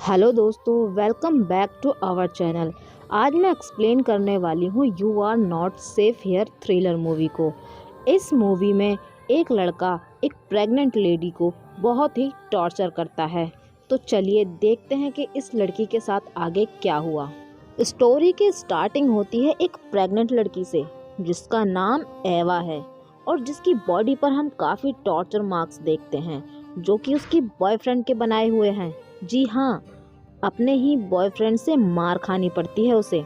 Hello दोस्तों, welcome back to our channel. आज मैं एक्सप्लेन करने वाली हूँ you are not safe here thriller movie को। इस मूवी में एक लड़का एक प्रेग्नेंट लेडी को बहुत ही टॉर्चर करता है। तो चलिए देखते हैं कि इस लड़की के साथ आगे क्या हुआ। स्टोरी की स्टार्टिंग होती है एक प्रेग्नेंट लड़की से जिसका नाम एवा है और जिसकी बॉडी पर हम काफ़ी टॉर्चर मार्क्स देखते हैं जो कि उसकी बॉयफ्रेंड के बनाए हुए हैं। जी हाँ, अपने ही बॉयफ्रेंड से मार खानी पड़ती है उसे।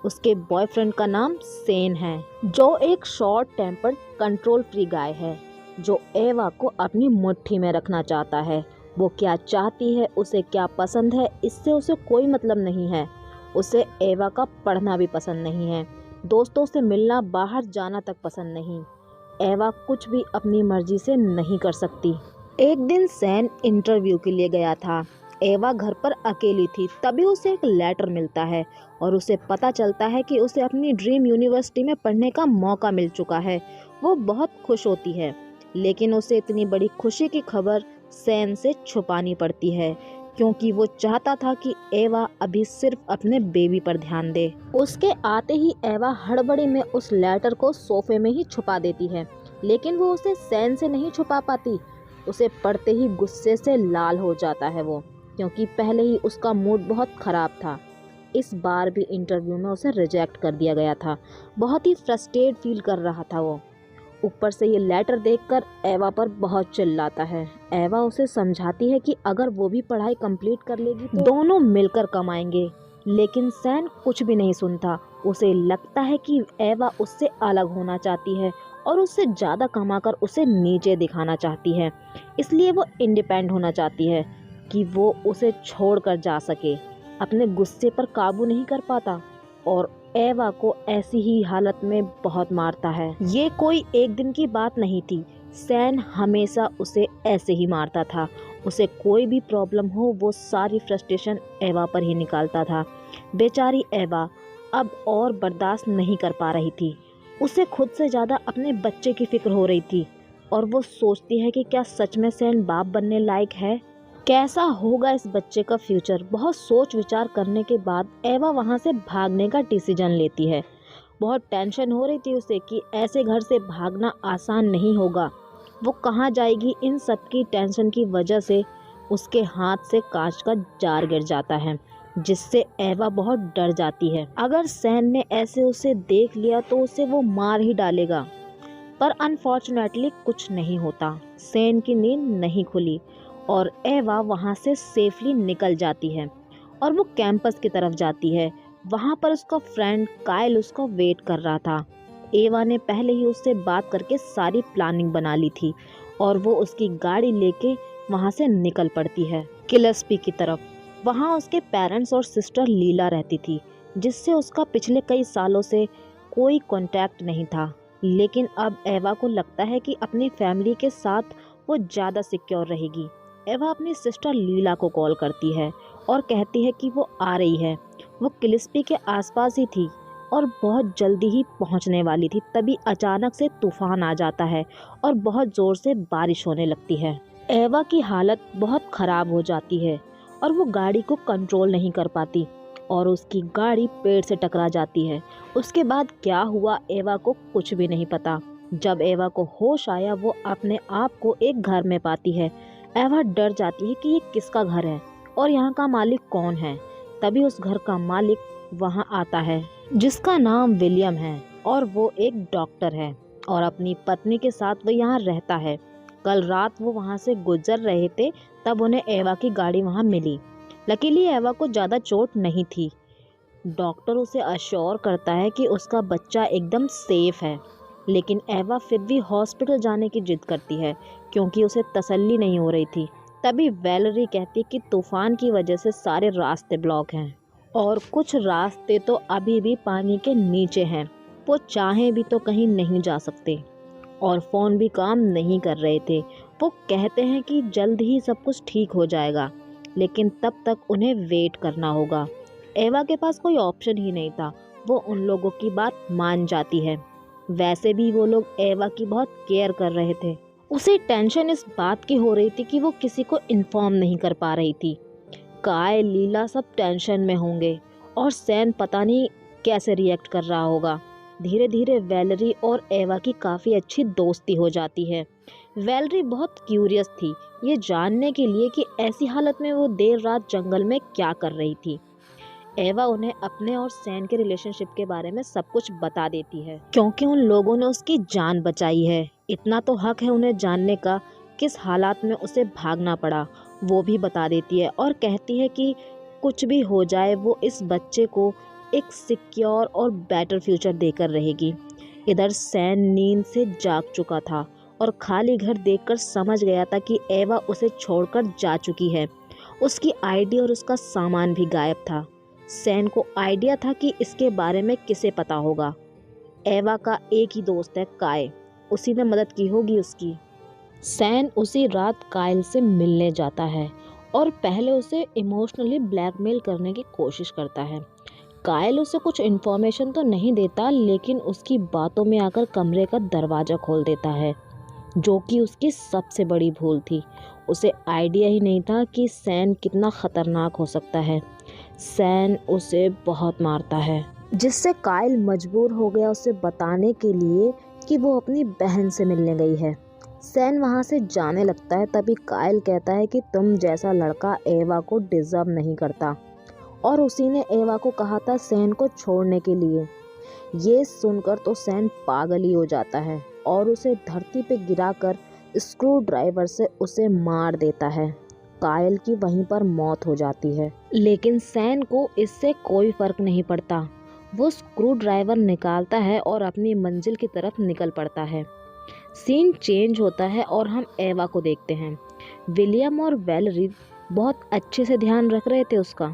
उसके बॉयफ्रेंड का नाम सेन है जो एक शॉर्ट टेम्पर्ड कंट्रोल फ्री गाय है जो एवा को अपनी मुट्ठी में रखना चाहता है। वो क्या चाहती है, उसे क्या पसंद है, इससे उसे कोई मतलब नहीं है। उसे एवा का पढ़ना भी पसंद नहीं है, दोस्तों से मिलना, बाहर जाना तक पसंद नहीं। एवा कुछ भी अपनी मर्जी से नहीं कर सकती। एक दिन सैन इंटरव्यू के लिए गया था। एवा घर पर अकेली थी, तभी उसे एक लेटर मिलता है और उसे पता चलता है कि उसे अपनी ड्रीम यूनिवर्सिटी में पढ़ने का मौका मिल चुका है। वो बहुत खुश होती है, लेकिन उसे इतनी बड़ी खुशी की खबर सैन से छुपानी पड़ती है क्योंकि वो चाहता था कि एवा अभी सिर्फ अपने बेबी पर ध्यान दे। उसके आते ही एवा हड़बड़ी में उस लेटर को सोफे में ही छुपा देती है, लेकिन वो उसे सैन से नहीं छुपा पाती। उसे पढ़ते ही गुस्से से लाल हो जाता है वो, क्योंकि पहले ही उसका मूड बहुत ख़राब था। इस बार भी इंटरव्यू में उसे रिजेक्ट कर दिया गया था। बहुत ही फ्रस्ट्रेट फील कर रहा था वो। ऊपर से ये लेटर देखकर एवा पर बहुत चिल्लाता है। एवा उसे समझाती है कि अगर वो भी पढ़ाई कंप्लीट कर लेगी तो दोनों मिलकर कमाएंगे, लेकिन सैन कुछ भी नहीं सुनता। उसे लगता है कि एवा उससे अलग होना चाहती है और उससे ज़्यादा कमाकर उसे नीचे दिखाना चाहती है, इसलिए वो इंडिपेंडेंट होना चाहती है कि वो उसे छोड़कर जा सके। अपने गुस्से पर काबू नहीं कर पाता और एवा को ऐसी ही हालत में बहुत मारता है। ये कोई एक दिन की बात नहीं थी, सैन हमेशा उसे ऐसे ही मारता था। उसे कोई भी प्रॉब्लम हो वो सारी फ्रस्ट्रेशन एवा पर ही निकालता था। बेचारी एवा अब और बर्दाश्त नहीं कर पा रही थी। उसे खुद से ज़्यादा अपने बच्चे की फिक्र हो रही थी और वो सोचती है कि क्या सच में सैन बाप बनने लायक है, कैसा होगा इस बच्चे का फ्यूचर। बहुत सोच विचार करने के बाद एवा वहाँ से भागने का डिसीजन लेती है। बहुत टेंशन हो रही थी उसे कि ऐसे घर से भागना आसान नहीं होगा। वो कहाँ जाएगी, इन सब की टेंशन की वजह से उसके हाथ से कांच का जार गिर जाता है जिससे एवा बहुत डर जाती है। अगर सैन ने ऐसे उसे देख लिया तो उसे वो मार ही डालेगा, पर अनफॉर्चुनेटली कुछ नहीं होता। सैन की नींद नहीं खुली और एवा वहाँ से सेफली निकल जाती है और वो कैंपस की तरफ जाती है। वहाँ पर उसका फ्रेंड काइल उसका वेट कर रहा था। एवा ने पहले ही उससे बात करके सारी प्लानिंग बना ली थी और वो उसकी गाड़ी लेके वहाँ से निकल पड़ती है किलस्पी की तरफ। वहाँ उसके पेरेंट्स और सिस्टर लीला रहती थी जिससे उसका पिछले कई सालों से कोई कांटेक्ट नहीं था, लेकिन अब एवा को लगता है कि अपनी फैमिली के साथ वो ज़्यादा सिक्योर रहेगी। एवा अपनी सिस्टर लीला को कॉल करती है और कहती है कि वो आ रही है। वो किलिस्पी के आसपास ही थी और बहुत जल्दी ही पहुंचने वाली थी, तभी अचानक से तूफान आ जाता है और बहुत ज़ोर से बारिश होने लगती है। एवा की हालत बहुत ख़राब हो जाती है और वो गाड़ी को कंट्रोल नहीं कर पाती और उसकी गाड़ी पेड़ से टकरा जाती है। उसके बाद क्या हुआ एवा को कुछ भी नहीं पता। जब एवा को होश आया वो अपने आप को एक घर में पाती है। एवा डर जाती है कि ये किसका घर है और यहाँ का मालिक कौन है। तभी उस घर का मालिक वहाँ आता है जिसका नाम विलियम है और वो एक डॉक्टर है और अपनी पत्नी के साथ वो यहाँ रहता है। कल रात वो वहाँ से गुजर रहे थे तब उन्हें एवा की गाड़ी वहाँ मिली। लकीली एवा को ज़्यादा चोट नहीं थी। डॉक्टर उसे अश्योर करता है कि उसका बच्चा एकदम सेफ है, लेकिन एवा फिर भी हॉस्पिटल जाने की जिद करती है क्योंकि उसे तसल्ली नहीं हो रही थी। तभी वैलेरी कहती कि तूफान की वजह से सारे रास्ते ब्लॉक हैं और कुछ रास्ते तो अभी भी पानी के नीचे हैं। वो चाहें भी तो कहीं नहीं जा सकते और फ़ोन भी काम नहीं कर रहे थे। वो कहते हैं कि जल्द ही सब कुछ ठीक हो जाएगा, लेकिन तब तक उन्हें वेट करना होगा। एवा के पास कोई ऑप्शन ही नहीं था। वो उन लोगों की बात मान जाती है। वैसे भी वो लोग एवा की बहुत केयर कर रहे थे। उसे टेंशन इस बात की हो रही थी कि वो किसी को इन्फॉर्म नहीं कर पा रही थी। काय, लीला सब टेंशन में होंगे और सैन पता नहीं कैसे रिएक्ट कर रहा होगा। धीरे धीरे वैलेरी और एवा की काफ़ी अच्छी दोस्ती हो जाती है। वैलेरी बहुत क्यूरियस थी ये जानने के लिए कि ऐसी हालत में वो देर रात जंगल में क्या कर रही थी। एवा उन्हें अपने और सैन के रिलेशनशिप के बारे में सब कुछ बता देती है क्योंकि उन लोगों ने उसकी जान बचाई है। इतना तो हक है उन्हें जानने का किस हालात में उसे भागना पड़ा, वो भी बता देती है और कहती है कि कुछ भी हो जाए वो इस बच्चे को एक सिक्योर और बेटर फ्यूचर देकर रहेगी। इधर सैन नींद से जाग चुका था और खाली घर देखकर समझ गया था कि एवा उसे छोड़कर जा चुकी है। उसकी आईडी और उसका सामान भी गायब था। सैन को आइडिया था कि इसके बारे में किसे पता होगा। एवा का एक ही दोस्त है काय, उसी ने मदद की होगी उसकी। सैन उसी रात कायल से मिलने जाता है और पहले उसे इमोशनली ब्लैकमेल करने की कोशिश करता है। कायल उसे कुछ इन्फॉर्मेशन तो नहीं देता लेकिन उसकी बातों में आकर कमरे का दरवाज़ा खोल देता है, जो कि उसकी सबसे बड़ी भूल थी। उसे आइडिया ही नहीं था कि सैन कितना ख़तरनाक हो सकता है। सैन उसे बहुत मारता है जिससे कायल मजबूर हो गया उसे बताने के लिए कि वो अपनी बहन से मिलने गई है। सैन वहाँ से जाने लगता है तभी कायल कहता है कि तुम जैसा लड़का एवा को डिज़र्व नहीं करता और उसी ने एवा को कहा था सैन को छोड़ने के लिए। ये सुनकर तो सैन पागल ही हो जाता है और उसे धरती पे गिराकर स्क्रू ड्राइवर से उसे मार देता है। कायल की वहीं पर मौत हो जाती है लेकिन सैन को इससे कोई फर्क नहीं पड़ता। वो स्क्रू ड्राइवर निकालता है और अपनी मंजिल की तरफ निकल पड़ता है। सीन चेंज होता है और हम एवा को देखते हैं। विलियम और वैलेरी बहुत अच्छे से ध्यान रख रहे थे उसका।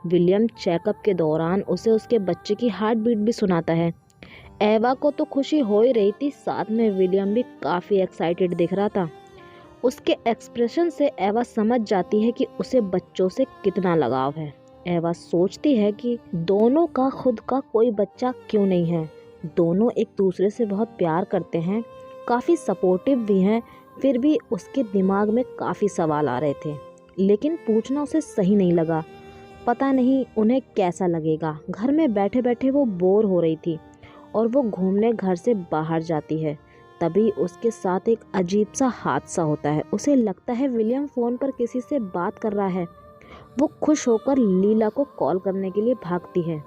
विलियम चेकअप के दौरान उसे उसके बच्चे की हार्ट बीट भी सुनाता है। एवा को तो खुशी हो ही रही थी, साथ में विलियम भी काफ़ी एक्साइटेड दिख रहा था। उसके एक्सप्रेशन से एवा समझ जाती है कि उसे बच्चों से कितना लगाव है। एवा सोचती है कि दोनों का खुद का कोई बच्चा क्यों नहीं है। दोनों एक दूसरे से बहुत प्यार करते हैं, काफ़ी सपोर्टिव भी हैं। फिर भी उसके दिमाग में काफ़ी सवाल आ रहे थे लेकिन पूछना उसे सही नहीं लगा। पता नहीं उन्हें कैसा लगेगा। घर में बैठे बैठे वो बोर हो रही थी और वो घूमने घर से बाहर जाती है। तभी उसके साथ एक अजीब सा हादसा होता है। उसे लगता है विलियम फ़ोन पर किसी से बात कर रहा है। वो खुश होकर लीला को कॉल करने के लिए भागती है।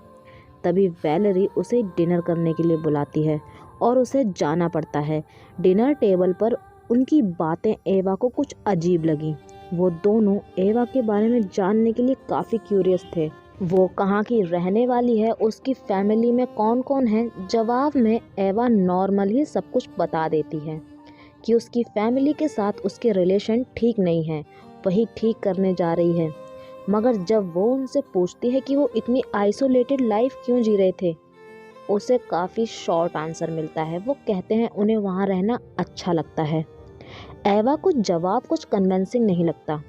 तभी वैलेरी उसे डिनर करने के लिए बुलाती है और उसे जाना पड़ता है। डिनर टेबल पर उनकी बातें एवा को कुछ अजीब लगी। वो दोनों एवा के बारे में जानने के लिए काफ़ी क्यूरियस थे। वो कहाँ की रहने वाली है, उसकी फैमिली में कौन कौन है। जवाब में एवा नॉर्मल ही सब कुछ बता देती है कि उसकी फैमिली के साथ उसके रिलेशन ठीक नहीं है, वही ठीक करने जा रही है। मगर जब वो उनसे पूछती है कि वो इतनी आइसोलेटेड लाइफ क्यों जी रहे थे, उसे काफ़ी शॉर्ट आंसर मिलता है। वो कहते हैं उन्हें वहाँ रहना अच्छा लगता है। एवा को जवाब कुछ कन्विंसिंग नहीं लगता।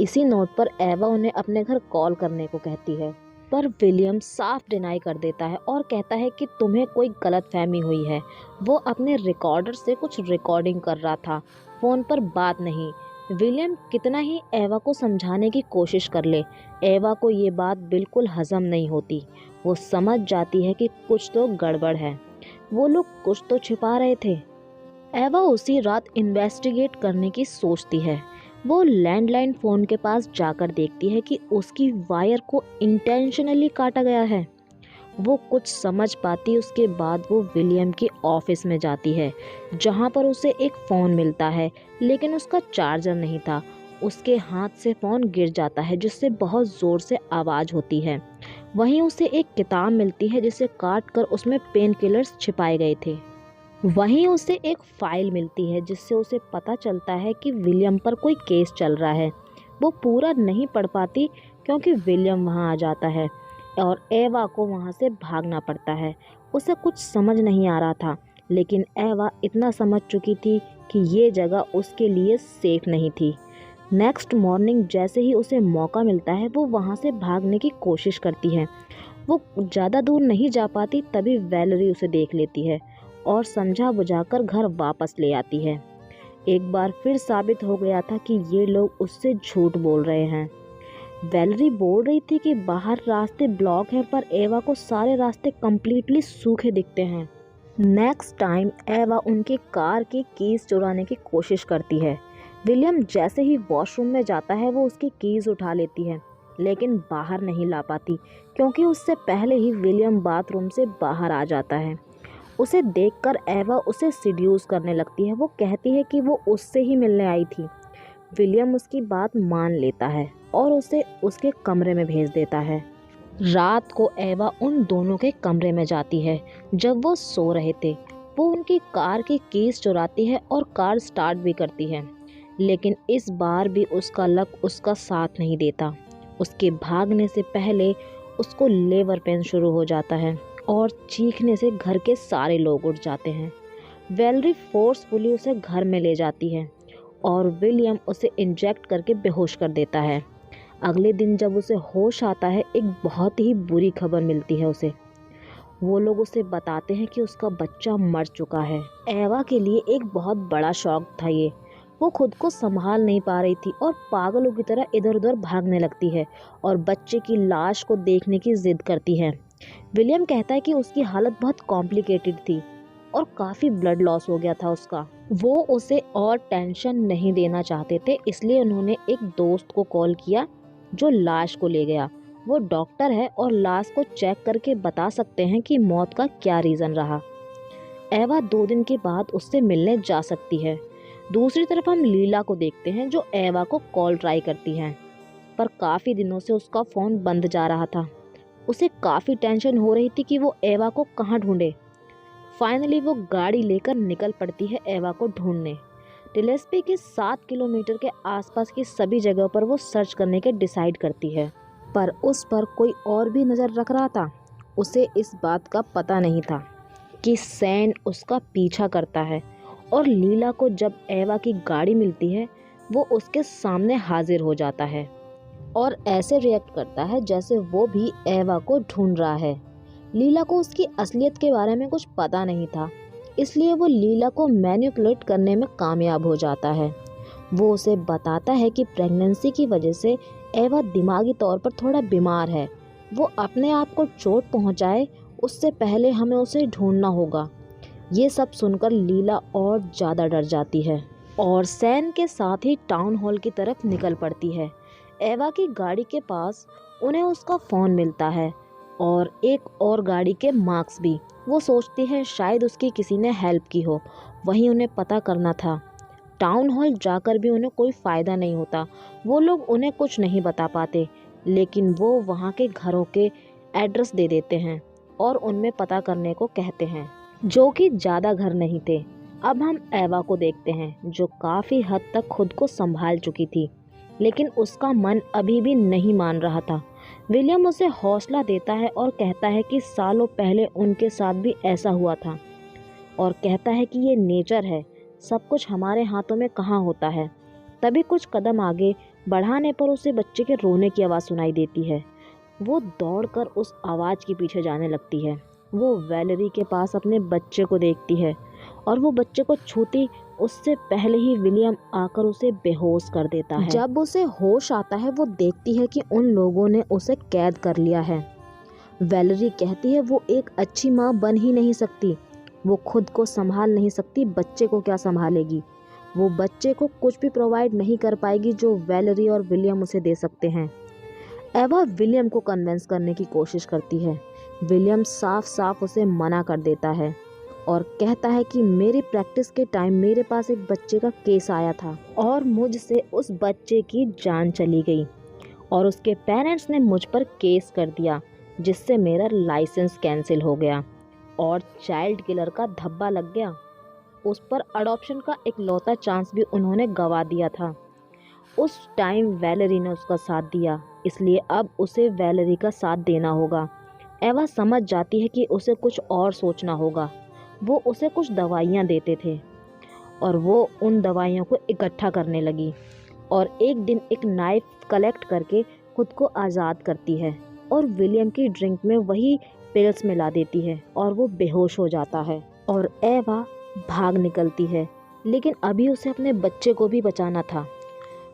इसी नोट पर एवा उन्हें अपने घर कॉल करने को कहती है, पर विलियम साफ डिनाई कर देता है और कहता है कि तुम्हें कोई गलतफहमी हुई है। वो अपने रिकॉर्डर से कुछ रिकॉर्डिंग कर रहा था, फ़ोन पर बात नहीं। विलियम कितना ही एवा को समझाने की कोशिश कर ले, एवा को ये बात बिल्कुल हजम नहीं होती। वो समझ जाती है कि कुछ तो गड़बड़ है, वो लोग कुछ तो छिपा रहे थे। एवा उसी रात इन्वेस्टिगेट करने की सोचती है। वो लैंडलाइन फ़ोन के पास जाकर देखती है कि उसकी वायर को इंटेंशनली काटा गया है। वो कुछ समझ पाती, उसके बाद वो विलियम के ऑफिस में जाती है जहाँ पर उसे एक फ़ोन मिलता है लेकिन उसका चार्जर नहीं था। उसके हाथ से फ़ोन गिर जाता है जिससे बहुत ज़ोर से आवाज़ होती है। वहीं उसे एक किताब मिलती है जिसे काट कर उसमें पेन किलर्स छिपाए गए थे। वहीं उसे एक फ़ाइल मिलती है जिससे उसे पता चलता है कि विलियम पर कोई केस चल रहा है। वो पूरा नहीं पढ़ पाती क्योंकि विलियम वहाँ आ जाता है और एवा को वहाँ से भागना पड़ता है। उसे कुछ समझ नहीं आ रहा था लेकिन एवा इतना समझ चुकी थी कि ये जगह उसके लिए सेफ नहीं थी। नेक्स्ट मॉर्निंग जैसे ही उसे मौका मिलता है वो वहाँ से भागने की कोशिश करती है। वो ज़्यादा दूर नहीं जा पाती तभी वैलेरी उसे देख लेती है और समझा बुझाकर घर वापस ले आती है। एक बार फिर साबित हो गया था कि ये लोग उससे झूठ बोल रहे हैं। वैलेरी बोल रही थी कि बाहर रास्ते ब्लॉक हैं, पर एवा को सारे रास्ते कम्प्लीटली सूखे दिखते हैं। नेक्स्ट टाइम एवा उनकी कार की कीज़ चुराने की कोशिश करती है। विलियम जैसे ही वॉशरूम में जाता है वो उसकी कीज़ उठा लेती है, लेकिन बाहर नहीं ला पाती क्योंकि उससे पहले ही विलियम बाथरूम से बाहर आ जाता है। उसे देखकर एवा उसे सिड्यूस करने लगती है। वो कहती है कि वो उससे ही मिलने आई थी। विलियम उसकी बात मान लेता है और उसे उसके कमरे में भेज देता है। रात को एवा उन दोनों के कमरे में जाती है जब वो सो रहे थे। वो उनकी कार की कीज चुराती है और कार स्टार्ट भी करती है, लेकिन इस बार भी उसका लक उसका साथ नहीं देता। उसके भागने से पहले उसको लेबर पेन शुरू हो जाता है और चीखने से घर के सारे लोग उठ जाते हैं। वैलेरी फोर्सफुली उसे घर में ले जाती है और विलियम उसे इंजेक्ट करके बेहोश कर देता है। अगले दिन जब उसे होश आता है, एक बहुत ही बुरी खबर मिलती है उसे। वो लोग उसे बताते हैं कि उसका बच्चा मर चुका है। एवा के लिए एक बहुत बड़ा शॉक था ये। वो खुद को संभाल नहीं पा रही थी और पागलों की तरह इधर उधर भागने लगती है और बच्चे की लाश को देखने की जिद करती है। विलियम कहता है कि उसकी हालत बहुत कॉम्प्लिकेटेड थी और काफ़ी ब्लड लॉस हो गया था उसका। वो उसे और टेंशन नहीं देना चाहते थे, इसलिए उन्होंने एक दोस्त को कॉल किया जो लाश को ले गया। वो डॉक्टर है और लाश को चेक करके बता सकते हैं कि मौत का क्या रीज़न रहा। एवा 2 दिन के बाद उससे मिलने जा सकती है। दूसरी तरफ हम लीला को देखते हैं जो एवा को कॉल ट्राई करती है, पर काफ़ी दिनों से उसका फ़ोन बंद जा रहा था। उसे काफ़ी टेंशन हो रही थी कि वो एवा को कहाँ ढूंढे। फाइनली वो गाड़ी लेकर निकल पड़ती है एवा को ढूंढने। टिलेस्पी के 7 किलोमीटर के आसपास की सभी जगहों पर वो सर्च करने के डिसाइड करती है, पर उस पर कोई और भी नज़र रख रहा था। उसे इस बात का पता नहीं था कि सैन उसका पीछा करता है और लीला को जब एवा की गाड़ी मिलती है वो उसके सामने हाजिर हो जाता है और ऐसे रिएक्ट करता है जैसे वो भी एवा को ढूंढ रहा है। लीला को उसकी असलियत के बारे में कुछ पता नहीं था, इसलिए वो लीला को मैनिपुलेट करने में कामयाब हो जाता है। वो उसे बताता है कि प्रेगनेंसी की वजह से एवा दिमागी तौर पर थोड़ा बीमार है। वो अपने आप को चोट पहुंचाए उससे पहले हमें उसे ढूंढना होगा। ये सब सुनकर लीला और ज़्यादा डर जाती है और सैन के साथ ही टाउन हॉल की तरफ निकल पड़ती है। एवा की गाड़ी के पास उन्हें उसका फ़ोन मिलता है और एक और गाड़ी के मार्क्स भी। वो सोचती है शायद उसकी किसी ने हेल्प की हो, वहीं उन्हें पता करना था। टाउन हॉल जाकर भी उन्हें कोई फ़ायदा नहीं होता। वो लोग उन्हें कुछ नहीं बता पाते, लेकिन वो वहाँ के घरों के एड्रेस दे देते हैं और उनमें पता करने को कहते हैं, जो कि ज़्यादा घर नहीं थे। अब हम एवा को देखते हैं जो काफ़ी हद तक खुद को संभाल चुकी थी, लेकिन उसका मन अभी भी नहीं मान रहा था। विलियम उसे हौसला देता है और कहता है कि सालों पहले उनके साथ भी ऐसा हुआ था और कहता है कि ये नेचर है, सब कुछ हमारे हाथों में कहाँ होता है। तभी कुछ कदम आगे बढ़ाने पर उसे बच्चे के रोने की आवाज़ सुनाई देती है। वो दौड़कर उस आवाज़ के पीछे जाने लगती है। वो वैलेरी के पास अपने बच्चे को देखती है और वो बच्चे को छूती उससे पहले ही विलियम आकर उसे बेहोश कर देता है। जब उसे होश आता है वो देखती है कि उन लोगों ने उसे कैद कर लिया है। वैलेरी कहती है वो एक अच्छी माँ बन ही नहीं सकती, वो खुद को संभाल नहीं सकती, बच्चे को क्या संभालेगी। वो बच्चे को कुछ भी प्रोवाइड नहीं कर पाएगी जो वैलेरी और विलियम उसे दे सकते हैं। एवा विलियम को कन्विंस करने की कोशिश करती है। विलियम साफ साफ उसे मना कर देता है और कहता है कि मेरी प्रैक्टिस के टाइम मेरे पास एक बच्चे का केस आया था और मुझसे उस बच्चे की जान चली गई और उसके पेरेंट्स ने मुझ पर केस कर दिया, जिससे मेरा लाइसेंस कैंसिल हो गया और चाइल्ड किलर का धब्बा लग गया। उस पर अडॉप्शन का एक लौता चांस भी उन्होंने गंवा दिया था। उस टाइम वैलेरी ने उसका साथ दिया, इसलिए अब उसे वैलेरी का साथ देना होगा। एवा समझ जाती है कि उसे कुछ और सोचना होगा। वो उसे कुछ दवाइयाँ देते थे और वो उन दवाइयों को इकट्ठा करने लगी और एक दिन एक नाइफ कलेक्ट करके खुद को आज़ाद करती है और विलियम की ड्रिंक में वही पिल्स मिला देती है और वो बेहोश हो जाता है और एवा भाग निकलती है, लेकिन अभी उसे अपने बच्चे को भी बचाना था।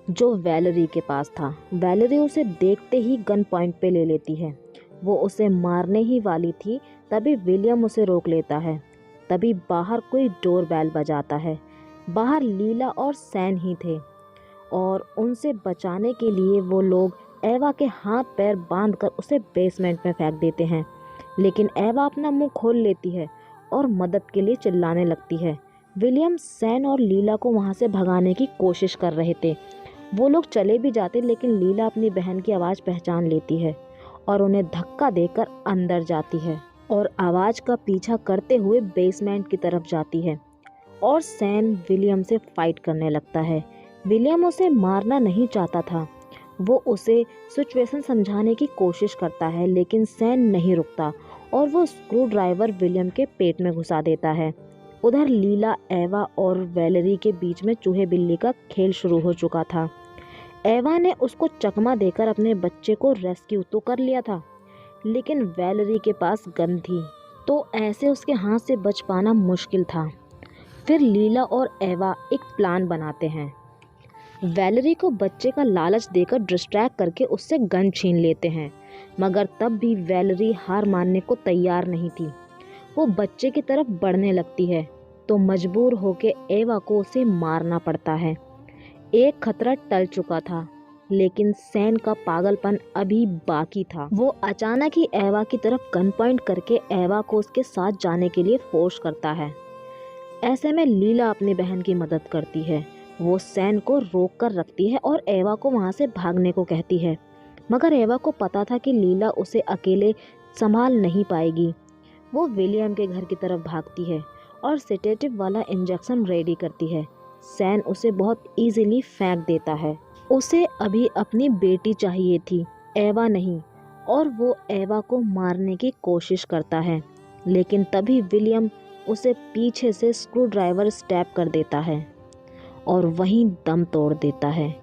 जो वैलेरी के पास था। वैलेरी उसे देखते ही गन पॉइंट पे ले लेती है। वो उसे मारने ही वाली थी, तभी विलियम उसे रोक लेता है। तभी बाहर कोई डोर बेल बजाता है। बाहर लीला और सैन ही थे और उनसे बचाने के लिए वो लोग एवा के हाथ पैर बांधकर उसे बेसमेंट में फेंक देते हैं। लेकिन एवा अपना मुंह खोल लेती है और मदद के लिए चिल्लाने लगती है। विलियम सैन और लीला को वहां से भगाने की कोशिश कर रहे थे। वो लोग चले भी जाते, लेकिन लीला अपनी बहन की आवाज़ पहचान लेती है और उन्हें धक्का देकर अंदर जाती है और आवाज़ का पीछा करते हुए बेसमेंट की तरफ जाती है। और सैन विलियम से फाइट करने लगता है। विलियम उसे मारना नहीं चाहता था। वो उसे सिचुएशन समझाने की कोशिश करता है, लेकिन सैन नहीं रुकता और वो स्क्रू ड्राइवर विलियम के पेट में घुसा देता है। उधर लीला, एवा और वैलेरी के बीच में चूहे बिल्ली का खेल शुरू हो चुका था। एवा ने उसको चकमा देकर अपने बच्चे को रेस्क्यू तो कर लिया था, लेकिन वैलेरी के पास गन थी, तो ऐसे उसके हाथ से बच पाना मुश्किल था। फिर लीला और एवा एक प्लान बनाते हैं। वैलेरी को बच्चे का लालच देकर डिस्ट्रैक्ट करके उससे गन छीन लेते हैं, मगर तब भी वैलेरी हार मानने को तैयार नहीं थी। वो बच्चे की तरफ बढ़ने लगती है, तो मजबूर होकर एवा को उसे मारना पड़ता है। एक खतरा टल चुका था, लेकिन सैन का पागलपन अभी बाकी था। वो अचानक ही एवा की तरफ गन पॉइंट करके एवा को उसके साथ जाने के लिए फोर्स करता है। ऐसे में लीला अपनी बहन की मदद करती है। वो सैन को रोक कर रखती है और एवा को वहाँ से भागने को कहती है, मगर एवा को पता था कि लीला उसे अकेले संभाल नहीं पाएगी। वो विलियम के घर की तरफ भागती है और सेडेटिव वाला इंजेक्शन रेडी करती है। सैन उसे बहुत इजीली फेंक देता है। उसे अभी अपनी बेटी चाहिए थी, एवा नहीं, और वो एवा को मारने की कोशिश करता है, लेकिन तभी विलियम उसे पीछे से स्क्रू ड्राइवर स्टैब कर देता है और वहीं दम तोड़ देता है।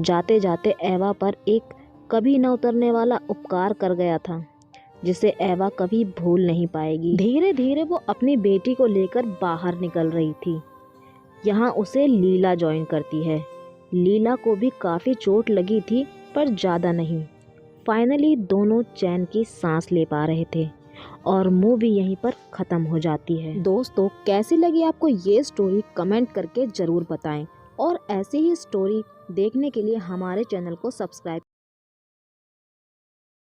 जाते जाते एवा पर एक कभी न उतरने वाला उपकार कर गया था, जिसे एवा कभी भूल नहीं पाएगी। धीरे धीरे वो अपनी बेटी को लेकर बाहर निकल रही थी। यहाँ उसे लीला ज्वाइन करती है। लीला को भी काफ़ी चोट लगी थी, पर ज़्यादा नहीं। फाइनली दोनों चैन की सांस ले पा रहे थे और मूवी यहीं पर ख़त्म हो जाती है। दोस्तों, कैसी लगी आपको ये स्टोरी कमेंट करके ज़रूर बताएं और ऐसी ही स्टोरी देखने के लिए हमारे चैनल को सब्सक्राइब